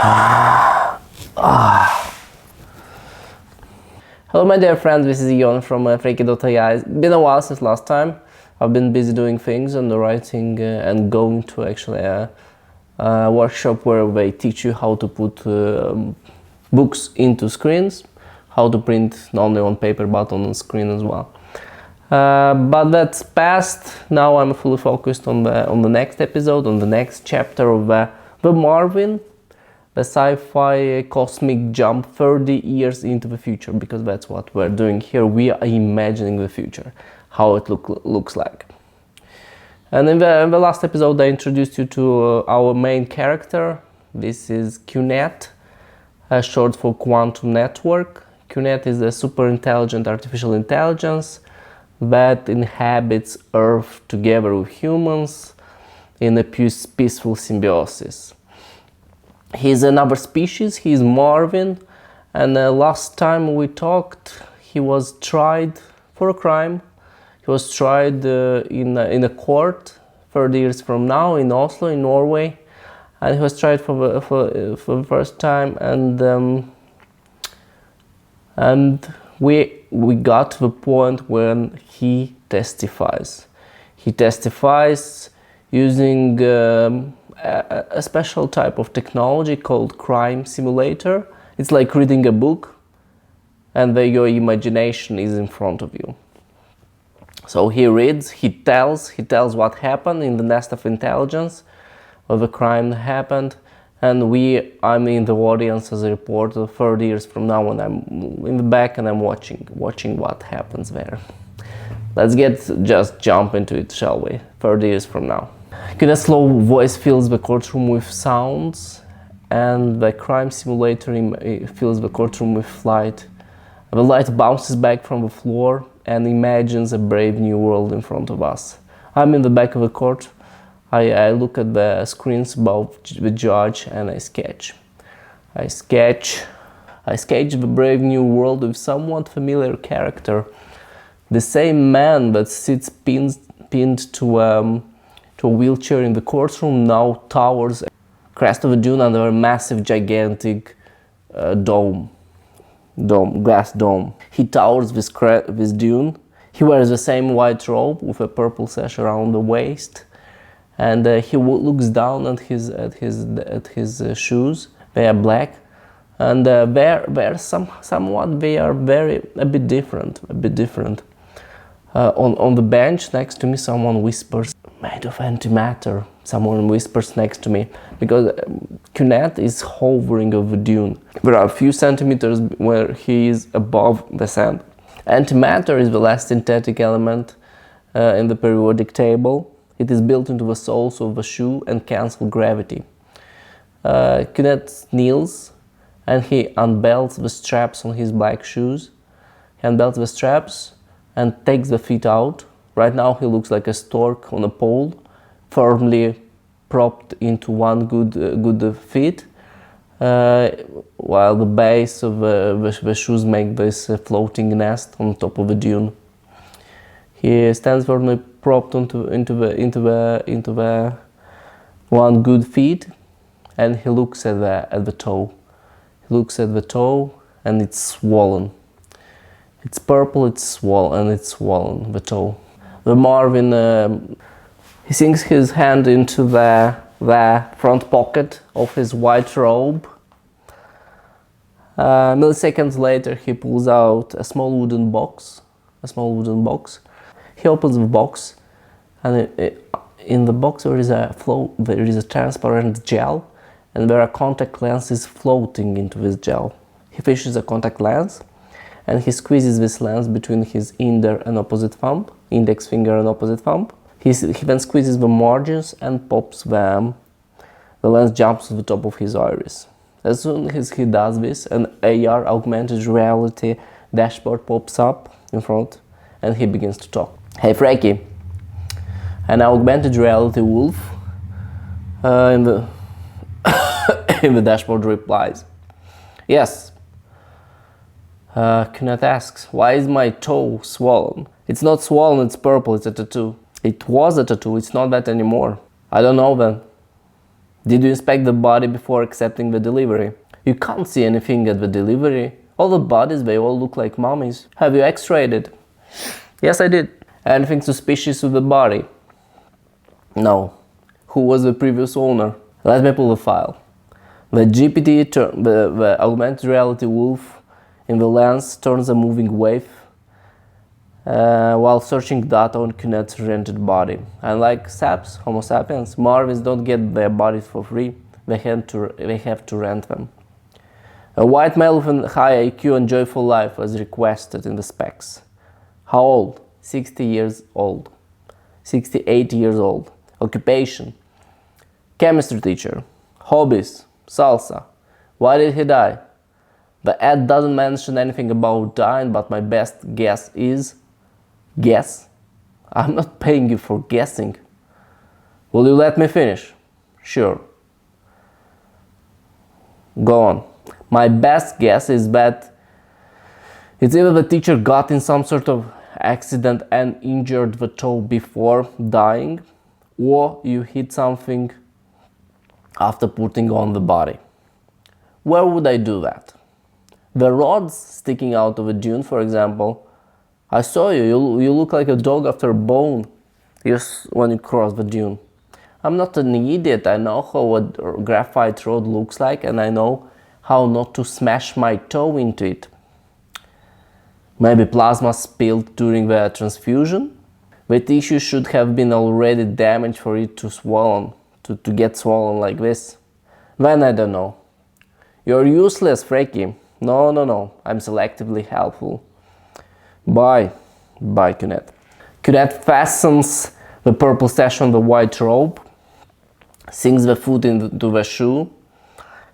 Hello my dear friends, this is Ion from Freaky.ai. It's been a while since last time. I've been busy doing things and writing and going to actually a workshop where they teach you how to put books into screens, how to print not only on paper but on the screen as well. But that's past. Now I'm fully focused on the next episode, on the next chapter of the Marvin. The sci-fi cosmic jump 30 years into the future, because that's what we're doing here. We are imagining the future, how it looks like. And in the last episode I introduced you to our main character. This is QNet, short for quantum network. QNet is a super intelligent artificial intelligence that inhabits Earth together with humans in a peaceful symbiosis. He's another species, he's Marvin, and last time we talked he was tried for a crime. He was tried in a court 30 years from now in Oslo, in Norway, and he was tried for the first time, and we got to the point when he testifies. He testifies using a special type of technology called crime simulator. It's like reading a book and your imagination is in front of you. So he reads, he tells what happened in the nest of intelligence, where the crime happened, and I'm in the audience as a reporter 30 years from now, when I'm in the back and I'm watching what happens there. Let's just jump into it, shall we? 30 years from now. QNet's slow voice fills the courtroom with sounds, and the crime simulator fills the courtroom with light. The light bounces back from the floor and imagines a brave new world in front of us. I'm in the back of the court. I look at the screens above the judge and I sketch. I sketch the brave new world with somewhat familiar character. The same man that sits pinned to a wheelchair in the courtroom now towers crest of a dune under a massive, gigantic glass dome. He towers this dune. He wears the same white robe with a purple sash around the waist, and he looks down at his shoes. They are black, and they are a bit different. On the bench next to me, someone whispers, "Made of antimatter." Someone whispers next to me, because QNet is hovering over the dune. There are a few centimeters where he is above the sand. Antimatter is the last synthetic element in the periodic table. It is built into the soles of the shoe and cancels gravity. QNet kneels and he unbelts the straps on his black shoes. He unbelts the straps and takes the feet out. Right now he looks like a stork on a pole, firmly propped into one good feet, while the base of the shoes make this floating nest on top of the dune. He stands firmly propped into the one good feet, and he looks at the toe. He looks at the toe, and it's swollen. It's purple, it's swollen, the toe. The Marvin, he sinks his hand into the front pocket of his white robe. Milliseconds later, he pulls out a small wooden box. He opens the box, and in the box there is a transparent gel, and there are contact lenses floating into this gel. He fishes a contact lens, and he squeezes this lens between his index finger and opposite thumb. He then squeezes the margins and pops them. The lens jumps to the top of his iris. As soon as he does this, an AR, augmented reality dashboard pops up in front, and he begins to talk. "Hey Frankie," an augmented reality wolf in the dashboard replies. "Yes." QNet asks, "Why is my toe swollen?" "It's not swollen, it's purple, it's a tattoo." "It was a tattoo, it's not that anymore." "I don't know then." Did you inspect the body before accepting the delivery? You can't see anything at the delivery. All the bodies, they all look like mummies. Have you x-rayed it? Yes, I did. Anything suspicious with the body? No. Who was the previous owner? Let me pull the file. The GPT, the augmented reality wolf in the lens turns a moving wave while searching data on Cunet's rented body. Unlike saps, Homo sapiens, Marvins don't get their bodies for free. They have to rent them. A white male with a high IQ and joyful life was requested in the specs. How old? 60 years old. 68 years old. Occupation? Chemistry teacher. Hobbies? Salsa. Why did he die? The ad doesn't mention anything about dying, but my best guess is... Guess? I'm not paying you for guessing. Will you let me finish? Sure. Go on. My best guess is that it's either the teacher got in some sort of accident and injured the toe before dying, or you hit something after putting on the body. Where would I do that? The rods sticking out of a dune, for example. I saw you. You look like a dog after a bone when you cross the dune. I'm not an idiot. I know how a graphite rod looks like, and I know how not to smash my toe into it. Maybe plasma spilled during the transfusion? The tissue should have been already damaged for it to swollen, to get swollen like this. Then I don't know. You're useless, Freaky. No, I'm selectively helpful. Bye, Cunet. Cunet fastens the purple sash on the white robe, sinks the foot into the shoe,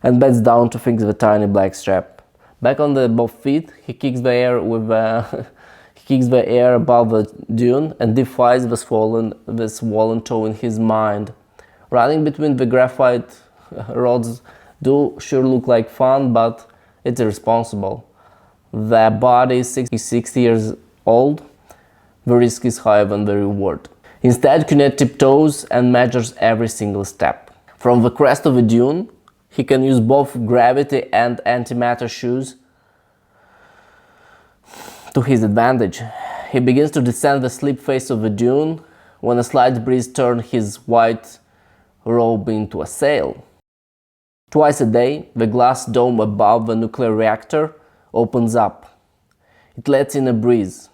and bends down to fix the tiny black strap. Back on the both feet, he kicks the air above the dune and defies the swollen toe in his mind. Running between the graphite rods do sure look like fun, but it's irresponsible. The body is 60 years old. The risk is higher than the reward. Instead, Cunet tiptoes and measures every single step. From the crest of a dune, he can use both gravity and antimatter shoes to his advantage. He begins to descend the steep face of the dune when a slight breeze turns his white robe into a sail. Twice a day, the glass dome above the nuclear reactor opens up. It lets in a breeze.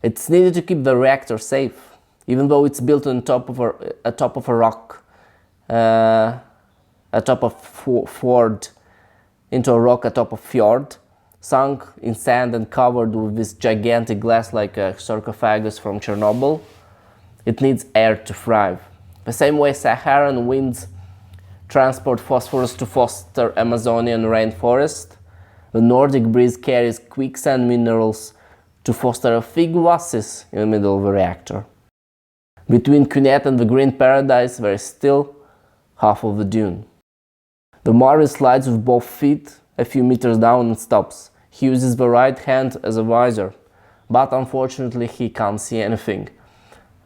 It's needed to keep the reactor safe, even though it's built on top of a rock, atop of fjord, into a rock atop of fjord, sunk in sand and covered with this gigantic glass like a sarcophagus from Chernobyl. It needs air to thrive. The same way Saharan winds transport phosphorus to foster Amazonian rainforest, the Nordic breeze carries quicksand minerals to foster a fig oasis in the middle of the reactor. Between Cunet and the green paradise, there is still half of the dune. The Marvin slides with both feet a few meters down and stops. He uses the right hand as a visor, but unfortunately he can't see anything.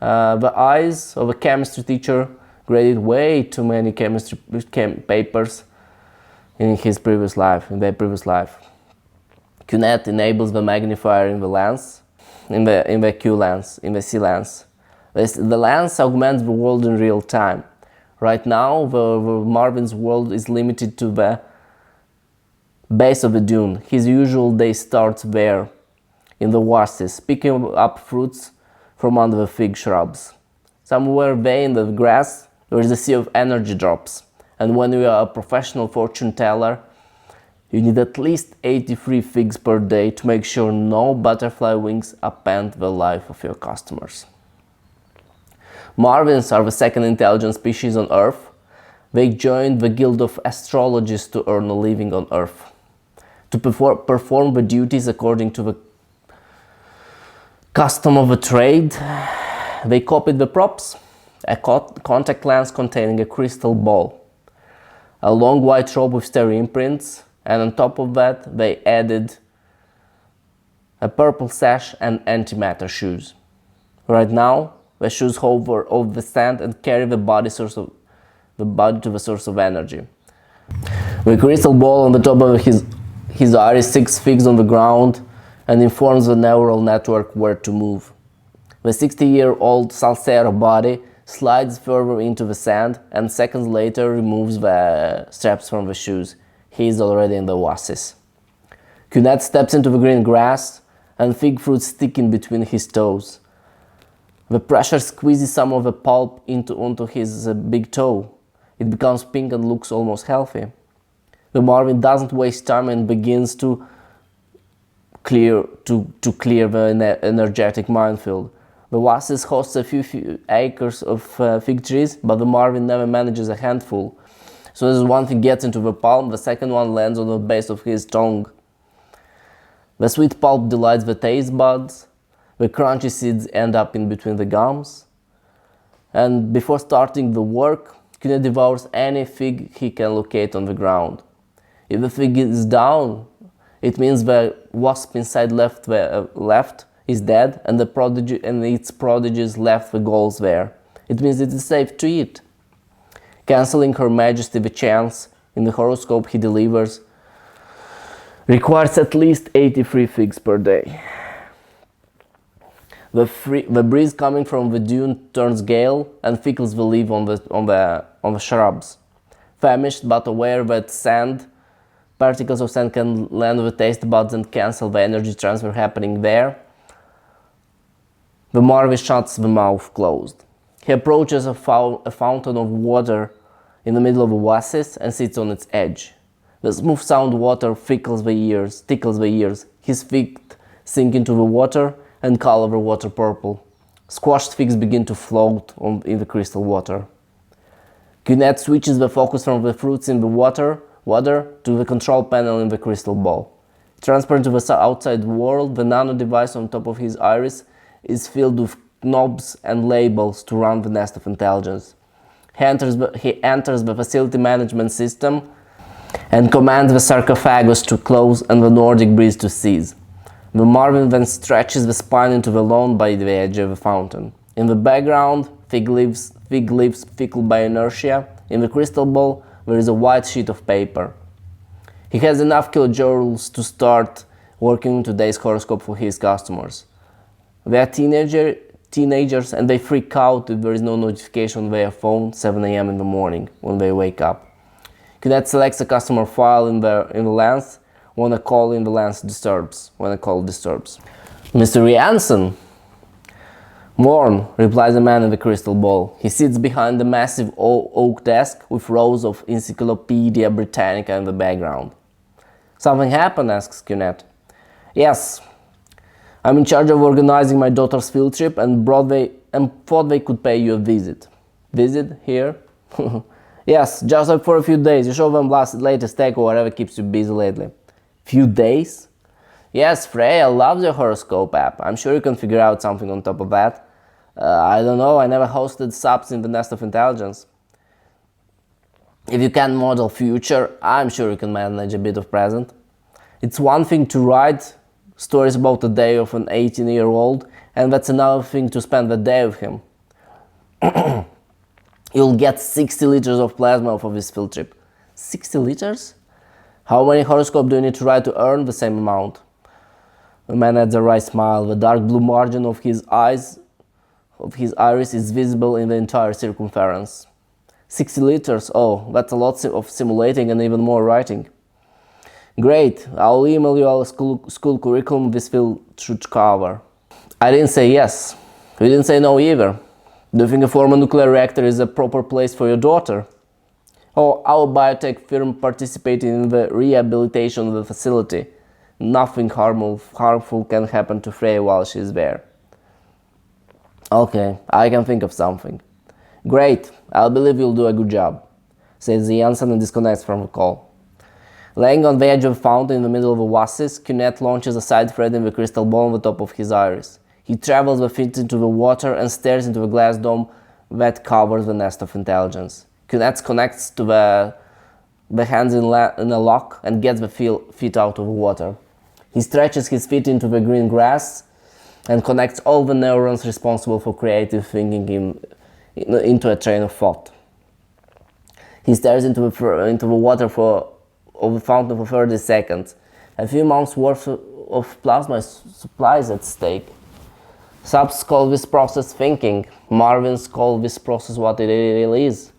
The eyes of a chemistry teacher graded way too many chemistry papers in their previous life. Cunet enables the magnifier in the lens, in the Q lens, in the C lens. The lens augments the world in real time. Right now, the Marvin's world is limited to the base of the dune. His usual day starts there, in the oasis, picking up fruits from under the fig shrubs. Somewhere there in the grass, there is a sea of energy drops. And when you are a professional fortune teller, you need at least 83 figs per day to make sure no butterfly wings upend the life of your customers. Marvins are the second intelligent species on Earth. They joined the Guild of Astrologists to earn a living on Earth. To perform the duties according to the custom of the trade, they copied the props: a contact lens containing a crystal ball, a long white robe with stereo imprints, and on top of that they added a purple sash and antimatter shoes. Right now, the shoes hover over the sand and carry the body source of the body to the source of energy. The crystal ball on the top of his iris sits fixed on the ground and informs the neural network where to move. The 60-year-old Salsero body slides further into the sand and seconds later removes the straps from the shoes. He is already in the oasis. Cunette steps into the green grass and fig fruits stick in between his toes. The pressure squeezes some of the pulp onto his big toe. It becomes pink and looks almost healthy. The Marvin doesn't waste time and begins to clear the energetic minefield. The oasis hosts a few acres of fig trees, but the Marvin never manages a handful. So as one fig gets into the palm, the second one lands on the base of his tongue. The sweet pulp delights the taste buds. The crunchy seeds end up in between the gums. And before starting the work, Cunette devours any fig he can locate on the ground. If the fig is down, it means the wasp inside left is dead and its prodigies left the galls there. It means it is safe to eat. Cancelling Her Majesty the chance in the horoscope he delivers requires at least 83 figs per day. The breeze coming from the dune turns gale and thickens the leaf on the shrubs. Famished but aware that particles of sand can land on the taste buds and cancel the energy transfer happening there, the Marvin shuts the mouth closed. He approaches a fountain of water in the middle of the oasis and sits on its edge. The smooth sound water tickles the ears. His feet sink into the water and color the water purple. Squashed figs begin to float in the crystal water. Cunette switches the focus from the fruits in the water to the control panel in the crystal ball. Transparent to the outside world, the nano device on top of his iris is filled with knobs and labels to run the nest of intelligence. He enters the facility management system and commands the sarcophagus to close and the Nordic breeze to cease. The Marvin then stretches the spine into the lawn by the edge of the fountain. In the background, fig leaves fickled by inertia. In the crystal ball, there is a white sheet of paper. He has enough kilojoules to start working today's horoscope for his customers. They are teenagers and they freak out if there is no notification on their phone 7 a.m. in the morning when they wake up. Cunette selects a customer file in the lens when a call disturbs. Mr. Jensen? Morn, replies the man in the crystal ball. He sits behind the massive oak desk with rows of Encyclopedia Britannica in the background. Something happened? Asks Cunette. Yes. I'm in charge of organizing my daughter's field trip and thought they could pay you a visit. Visit? Here? Yes, just like for a few days. You show them latest tech or whatever keeps you busy lately. Few days? Yes, Freya loves your horoscope app. I'm sure you can figure out something on top of that. I don't know, I never hosted subs in the Nest of Intelligence. If you can model future, I'm sure you can manage a bit of present. It's one thing to write stories about the day of an 18-year-old, and that's another thing to spend the day with him. You'll get 60 liters of plasma for this field trip. 60 liters? How many horoscopes do you need to write to earn the same amount? The man adds a wry smile. The dark blue margin of his iris is visible in the entire circumference. 60 liters? Oh, that's a lot of simulating and even more writing. Great, I'll email you our school curriculum this field should cover. I didn't say yes. You didn't say no either. Do you think a thermonuclear reactor is a proper place for your daughter? Oh, our biotech firm participated in the rehabilitation of the facility. Nothing harmful can happen to Freya while she's there. Okay, I can think of something. Great, I believe you'll do a good job, says Jensen and disconnects from the call. Laying on the edge of the fountain in the middle of the oasis, Cunette launches a side thread in the crystal ball on the top of his iris. He travels the feet into the water and stares into the glass dome that covers the Nest of Intelligence. Cunette connects to the hands in a lock and gets the feet out of the water. He stretches his feet into the green grass and connects all the neurons responsible for creative thinking into a train of thought. He stares into the water of the fountain for 30 seconds. A few months' worth of plasma supplies at stake. Subs call this process thinking. Marvins call this process what it really is.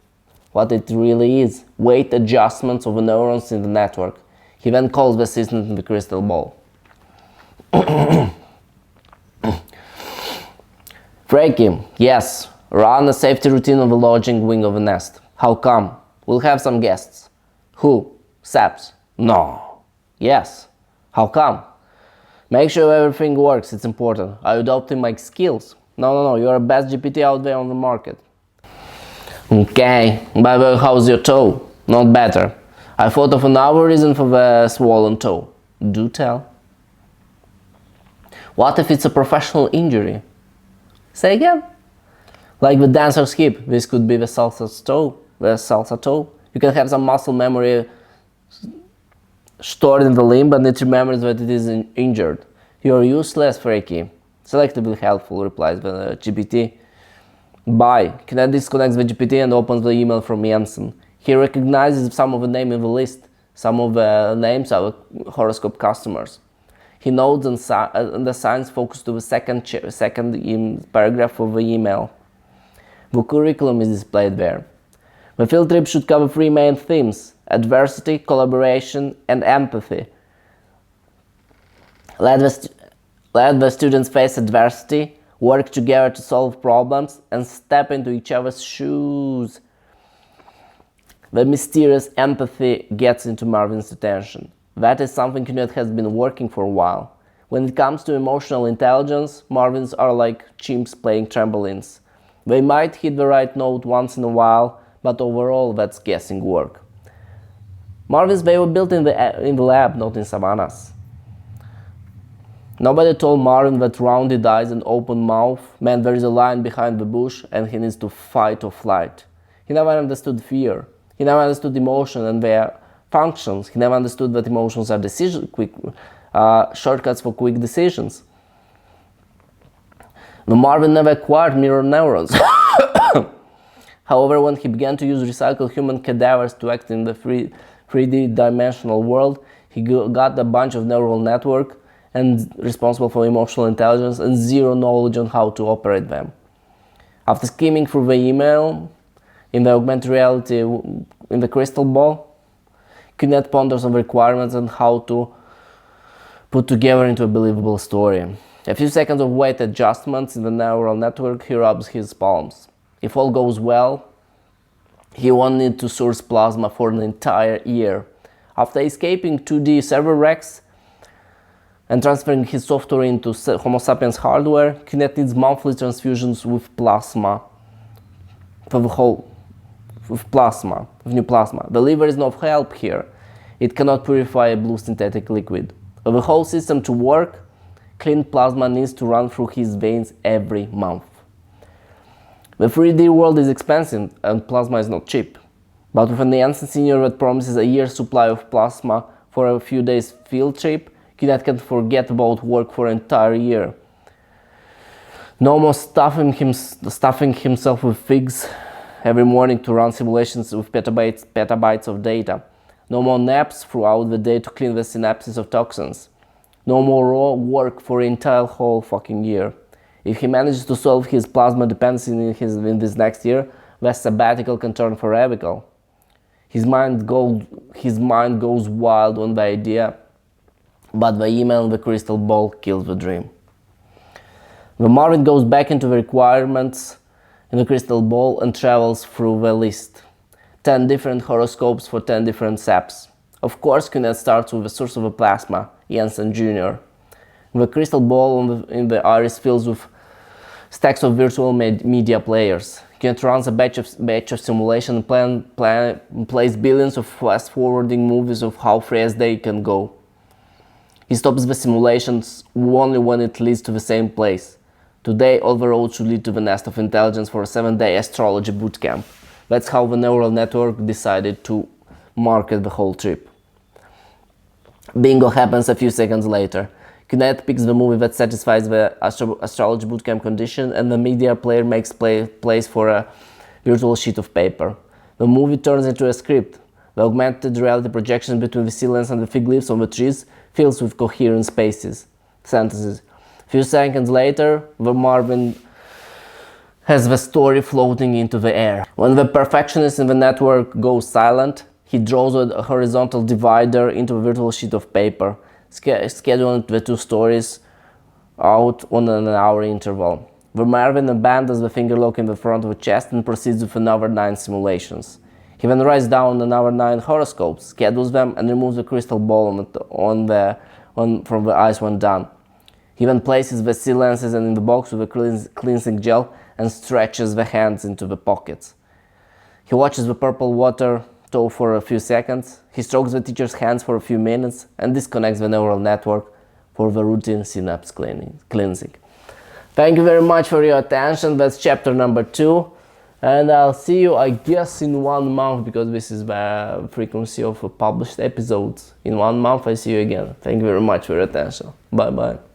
What it really is. Weight adjustments of the neurons in the network. He then calls the assistant in the crystal ball. Frankie, yes, run a safety routine on the lodging wing of the nest. How come? We'll have some guests. Who? Saps? No. Yes. How come? Make sure everything works, it's important. Are you adopting my skills? No, you're the best GPT out there on the market. Okay, by the way, how's your toe? Not better. I thought of another reason for the swollen toe. Do tell. What if it's a professional injury? Say again? Like the dancer's hip, this could be the salsa toe. You can have some muscle memory stored in the limb, but it remembers that it is injured. You're useless, Freaky. Selectively helpful, replies the GPT. Bye. Kinet disconnects the GPT and opens the email from Jensen. He recognizes some of the names in the list. Some of the names are horoscope customers. He notes and assigns focus to the second paragraph of the email. The curriculum is displayed there. The field trip should cover 3 main themes: adversity, collaboration, and empathy. Let the students face adversity, work together to solve problems, and step into each other's shoes. The mysterious empathy gets into Marvin's attention. That is something Knut has been working for a while. When it comes to emotional intelligence, Marvins are like chimps playing trampolines. They might hit the right note once in a while, but overall that's guessing work. Marvins, they were built in the lab, not in savannas. Nobody told Marvin that rounded eyes and open mouth meant there is a lion behind the bush and he needs to fight or flight. He never understood fear. He never understood emotion and their functions. He never understood that emotions are shortcuts for quick decisions. The Marvin never acquired mirror neurons. However, when he began to use recycled human cadavers to act in the 3D dimensional world, he got a bunch of neural network and responsible for emotional intelligence and zero knowledge on how to operate them. After skimming through the email, in the augmented reality in the crystal ball, Kynette ponders on the requirements and how to put together into a believable story. A few seconds of weight adjustments in the neural network, he rubs his palms. If all goes well, he won't need to source plasma for an entire year. After escaping 2D server racks and transferring his software into Homo sapiens hardware, Kynette needs monthly transfusions with plasma. With new plasma. The liver is no help here. It cannot purify a blue synthetic liquid. For the whole system to work, clean plasma needs to run through his veins every month. The 3D world is expensive and plasma is not cheap. But with an Jensen Senior that promises a year's supply of plasma for a few days field trip, Kynette can forget about work for an entire year. No more stuffing himself with figs every morning to run simulations with petabytes of data. No more naps throughout the day to clean the synapses of toxins. No more raw work for an entire whole fucking year. If he manages to solve his plasma dependency in this next year, the sabbatical can turn forever. His mind goes wild on the idea, but the email in the crystal ball kills the dream. The Marvin goes back into the requirements in the crystal ball and travels through the list. 10 different horoscopes for 10 different saps. Of course, Kynette starts with the source of the plasma, Jensen Jr. The crystal ball in the iris fills with stacks of virtual media players. Kynette runs a batch of simulation and plays billions of fast-forwarding movies of how fast they can go. He stops the simulations only when it leads to the same place. Today, all the roads should lead to the nest of intelligence for a 7-day astrology bootcamp. That's how the neural network decided to market the whole trip. Bingo happens a few seconds later. Kynette picks the movie that satisfies the astrology bootcamp condition, and the media player makes place for a virtual sheet of paper. The movie turns into a script. The augmented reality projection between the sea lens and the fig leaves on the trees fills with coherent sentences. A few seconds later, the Marvin has the story floating into the air. When the perfectionist in the network goes silent, he draws a horizontal divider into a virtual sheet of paper, scheduling the two stories out on an hour interval. The Marvin abandons the finger lock in the front of the chest and proceeds with another 9 simulations. He then writes down another 9 horoscopes, schedules them, and removes the crystal ball from the eyes when done. He then places the sea lenses in the box with a cleansing gel and stretches the hands into the pockets. He watches the purple water tow for a few seconds. He strokes the teacher's hands for a few minutes and disconnects the neural network for the routine synapse cleansing. Thank you very much for your attention. That's chapter number 2. And I'll see you, I guess, in 1 month, because this is the frequency of published episodes. In 1 month, I see you again. Thank you very much for your attention. Bye-bye.